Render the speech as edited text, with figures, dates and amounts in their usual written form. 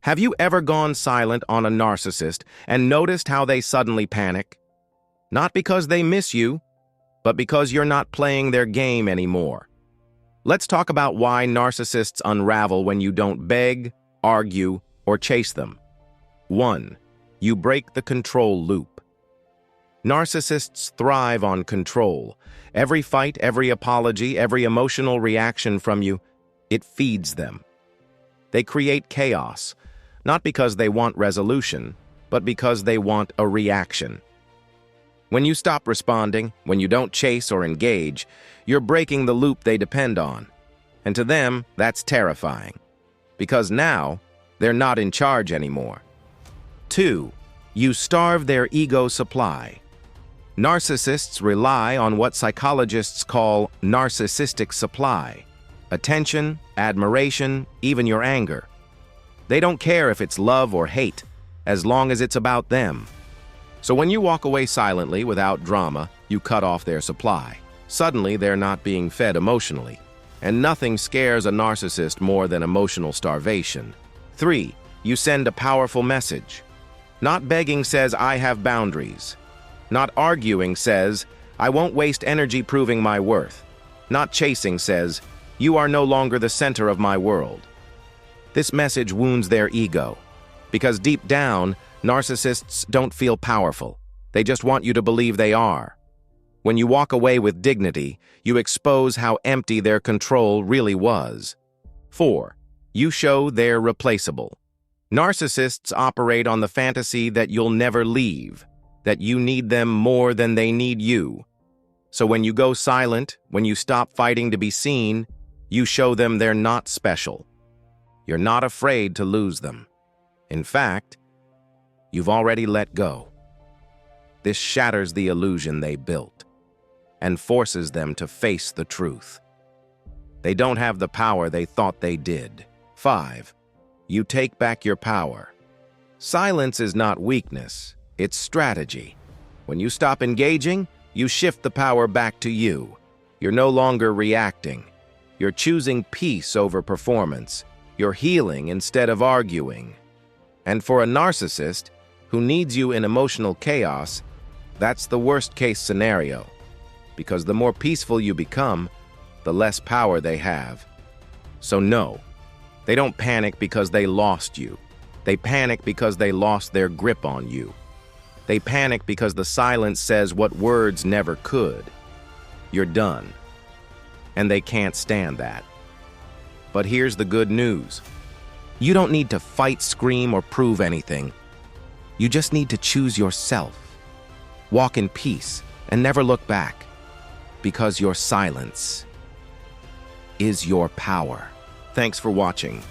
Have you ever gone silent on a narcissist and noticed how they suddenly panic? Not because they miss you, but because you're not playing their game anymore. Let's talk about why narcissists unravel when you don't beg, argue, or chase them. 1. You break the control loop. Narcissists thrive on control. Every fight, every apology, every emotional reaction from you, it feeds them. They create chaos, not because they want resolution, but because they want a reaction. When you stop responding, when you don't chase or engage, you're breaking the loop they depend on. And to them, that's terrifying, because now they're not in charge anymore. 2. You starve their ego supply. Narcissists rely on what psychologists call narcissistic supply: attention, admiration, even your anger. They don't care if it's love or hate, as long as it's about them. So when you walk away silently without drama, you cut off their supply. Suddenly, they're not being fed emotionally. And nothing scares a narcissist more than emotional starvation. 3. You send a powerful message. Not begging says, "I have boundaries." Not arguing says, "I won't waste energy proving my worth." Not chasing says, "You are no longer the center of my world." This message wounds their ego, because deep down, narcissists don't feel powerful. They just want you to believe they are. When you walk away with dignity, you expose how empty their control really was. 4. You show they're replaceable. Narcissists operate on the fantasy that you'll never leave, that you need them more than they need you. So when you go silent, when you stop fighting to be seen, you show them they're not special. You're not afraid to lose them. In fact, you've already let go. This shatters the illusion they built and forces them to face the truth. They don't have the power they thought they did. 5. You take back your power. Silence is not weakness, it's strategy. When you stop engaging, you shift the power back to you. You're no longer reacting. You're choosing peace over performance. You're healing instead of arguing. And for a narcissist who needs you in emotional chaos, that's the worst-case scenario, because the more peaceful you become, the less power they have. So no, they don't panic because they lost you. They panic because they lost their grip on you. They panic because the silence says what words never could. You're done. And they can't stand that. But here's the good news. You don't need to fight, scream, or prove anything. You just need to choose yourself. Walk in peace and never look back, because your silence is your power. Thanks for watching.